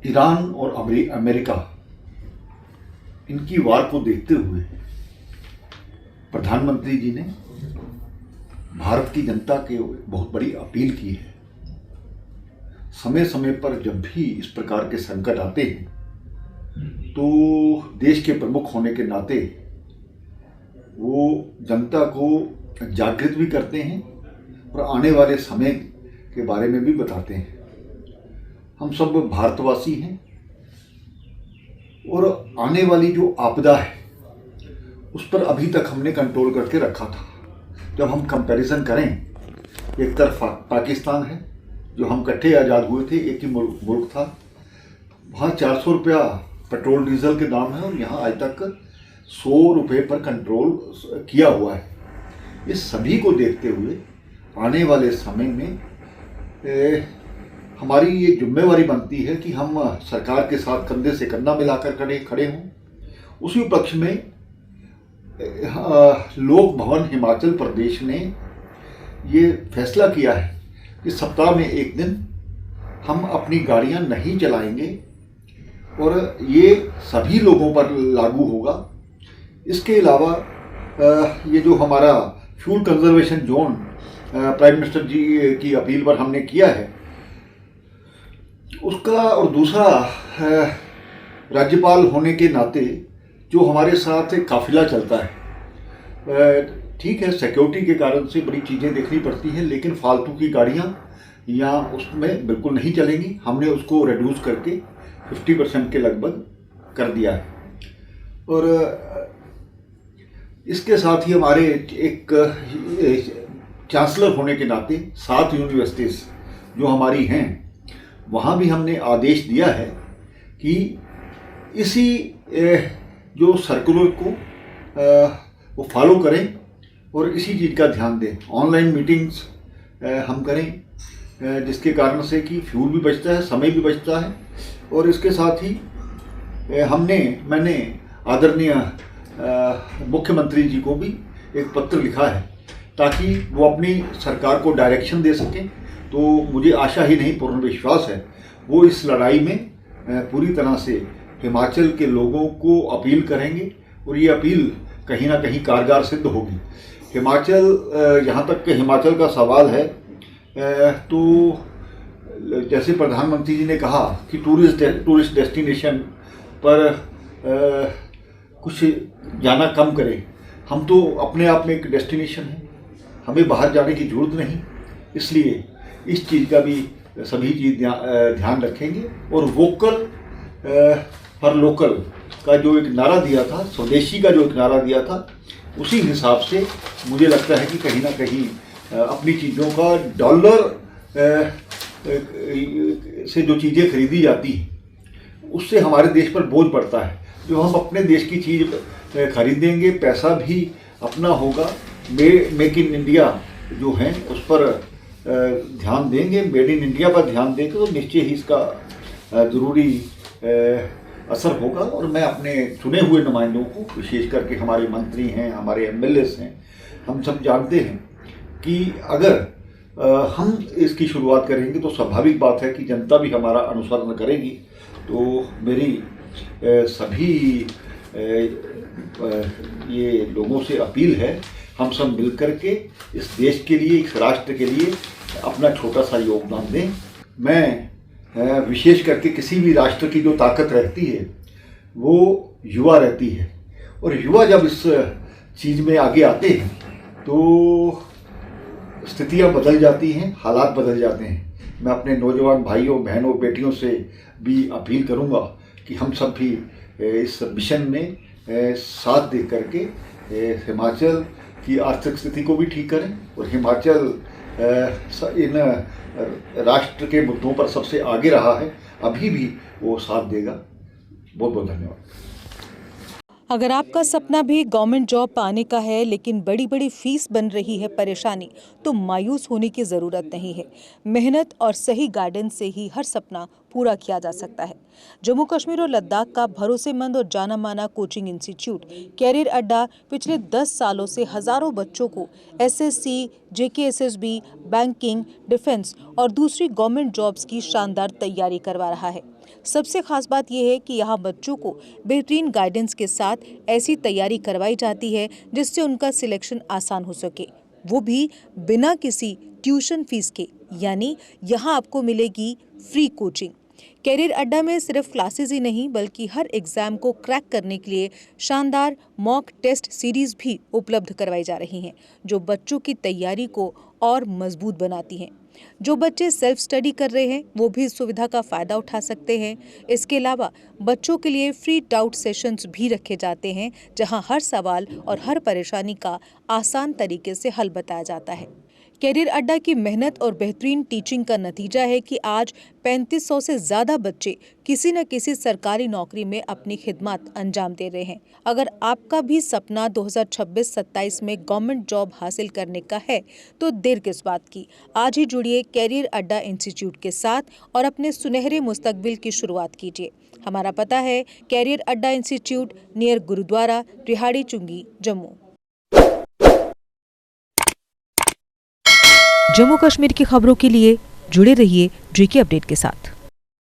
Iran और America इनकी वार को देखते हुए प्रधानमंत्री जी ने भारत की जनता के बहुत बड़ी अपील की है। समय समय पर जब भी इस प्रकार के संकट आते हैं तो देश के प्रमुख होने के नाते वो जनता को जागृत भी करते हैं और आने वाले समय के बारे में भी बताते हैं। हम सब भारतवासी हैं और आने वाली जो आपदा है उस पर अभी तक हमने कंट्रोल करके रखा था। जब हम कंपैरिजन करें, एक तरफ पाकिस्तान है जो हम इकट्ठे आज़ाद हुए थे, एक ही मुल्क था, वहाँ 400 रुपया पेट्रोल डीजल के दाम है और यहाँ आज तक 100 रुपये पर कंट्रोल किया हुआ है। इस सभी को देखते हुए आने वाले समय में हमारी ये जिम्मेवारी बनती है कि हम सरकार के साथ कंधे से कंधा मिलाकर खड़े हों। उसी उपलक्ष्य में लोक भवन हिमाचल प्रदेश ने ये फैसला किया है कि सप्ताह में एक दिन हम अपनी गाड़ियां नहीं चलाएंगे और ये सभी लोगों पर लागू होगा। इसके अलावा ये जो हमारा fuel conservation zone prime minister ji की अपील पर हमने किया है उसका, और दूसरा राज्यपाल होने के नाते जो हमारे साथ एक काफिला चलता है, ठीक है सिक्योरिटी के कारण से बड़ी चीज़ें देखनी पड़ती हैं, लेकिन फालतू की गाड़ियां यहाँ उसमें बिल्कुल नहीं चलेंगी। हमने उसको रिड्यूस करके 50% के लगभग कर दिया है। और इसके साथ ही हमारे एक चांसलर होने के नाते 7 यूनिवर्सिटीज़ जो हमारी हैं वहाँ भी हमने आदेश दिया है कि इसी जो सर्कुलर को वो फॉलो करें और इसी चीज़ का ध्यान दें। ऑनलाइन मीटिंग्स हम करें जिसके कारण से कि फ्यूल भी बचता है, समय भी बचता है। और इसके साथ ही मैंने आदरणीय मुख्यमंत्री जी को भी एक पत्र लिखा है ताकि वो अपनी सरकार को डायरेक्शन दे सकें। तो मुझे आशा ही नहीं पूर्ण विश्वास है वो इस लड़ाई में पूरी तरह से हिमाचल के लोगों को अपील करेंगे और ये अपील कहीं ना कहीं कारगर सिद्ध होगी। हिमाचल, यहाँ तक कि हिमाचल का सवाल है तो जैसे प्रधानमंत्री जी ने कहा कि टूरिस्ट डेस्टिनेशन पर कुछ जाना कम करें। हम तो अपने आप में एक डेस्टिनेशन है, हमें बाहर जाने की जरूरत नहीं, इसलिए इस चीज़ का भी सभी चीज़ ध्यान रखेंगे। और वोकल फॉर लोकल का जो एक नारा दिया था, स्वदेशी का जो एक नारा दिया था, उसी हिसाब से मुझे लगता है कि कहीं ना कहीं अपनी चीज़ों का डॉलर से जो चीज़ें खरीदी जाती हैं उससे हमारे देश पर बोझ पड़ता है। जो हम अपने देश की चीज़ खरीदेंगे, पैसा भी अपना होगा, मेक इन इंडिया जो है उस पर ध्यान देंगे, मेड इन इंडिया पर ध्यान देंगे तो निश्चय ही इसका ज़रूरी असर होगा। और मैं अपने चुने हुए नुमाइंदों को, विशेष करके हमारे मंत्री हैं, हमारे एमएलएस हैं, हम सब जानते हैं कि अगर हम इसकी शुरुआत करेंगे तो स्वाभाविक बात है कि जनता भी हमारा अनुसरण करेगी। तो मेरी सभी ये लोगों से अपील है, हम सब मिलकर के इस देश के लिए, इस राष्ट्र के लिए अपना छोटा सा योगदान दें। मैं विशेष करके किसी भी राष्ट्र की जो ताकत रहती है वो युवा रहती है, और युवा जब इस चीज़ में आगे आते हैं तो स्थितियां बदल जाती हैं, हालात बदल जाते हैं। मैं अपने नौजवान भाइयों, बहनों, बेटियों से भी अपील करूंगा कि हम सब भी इस मिशन में साथ दे करके हिमाचल की आर्थिक स्थिति को भी ठीक करें और हिमाचल इन राष्ट्र के मुद्दों पर सबसे आगे रहा है, अभी भी वो साथ देगा। बहुत बहुत धन्यवाद। अगर आपका सपना भी गवर्नमेंट जॉब पाने का है लेकिन बड़ी बड़ी फीस बन रही है परेशानी, तो मायूस होने की ज़रूरत नहीं है। मेहनत और सही गाइडेंस से ही हर सपना पूरा किया जा सकता है। जम्मू कश्मीर और लद्दाख का भरोसेमंद और जाना माना कोचिंग इंस्टीट्यूट कैरियर अड्डा पिछले 10 सालों से हजारों बच्चों को एसएससी, जेकेएसएसबी, बैंकिंग, डिफेंस और दूसरी गवर्नमेंट जॉब्स की शानदार तैयारी करवा रहा है। सबसे खास बात यह है कि यहाँ बच्चों को बेहतरीन गाइडेंस के साथ ऐसी तैयारी करवाई जाती है जिससे उनका सिलेक्शन आसान हो सके, वो भी बिना किसी ट्यूशन फीस के। यानी यहाँ आपको मिलेगी फ्री कोचिंग। कैरियर अड्डा में सिर्फ क्लासेस ही नहीं बल्कि हर एग्जाम को क्रैक करने के लिए शानदार मॉक टेस्ट सीरीज भी उपलब्ध करवाई जा रही हैं, जो बच्चों की तैयारी को और मजबूत बनाती हैं। जो बच्चे सेल्फ स्टडी कर रहे हैं वो भी इस सुविधा का फायदा उठा सकते हैं। इसके अलावा बच्चों के लिए फ्री डाउट सेशंस भी रखे जाते हैं, जहां हर सवाल और हर परेशानी का आसान तरीके से हल बताया जाता है। कैरियर अड्डा की मेहनत और बेहतरीन टीचिंग का नतीजा है कि आज 3500 से ज्यादा बच्चे किसी न किसी सरकारी नौकरी में अपनी खिदमत अंजाम दे रहे हैं। अगर आपका भी सपना 2026-27 में गवर्नमेंट जॉब हासिल करने का है तो देर किस बात की। आज ही जुड़िए कैरियर अड्डा इंस्टीट्यूट के साथ और अपने सुनहरे मुस्तकबिल की शुरुआत कीजिए। हमारा पता है कैरियर अड्डा इंस्टीट्यूट, नियर गुरुद्वारा, रिहाड़ी चुंगी, जम्मू। जम्मू कश्मीर की खबरों के लिए जुड़े रहिए JK अपडेट के साथ।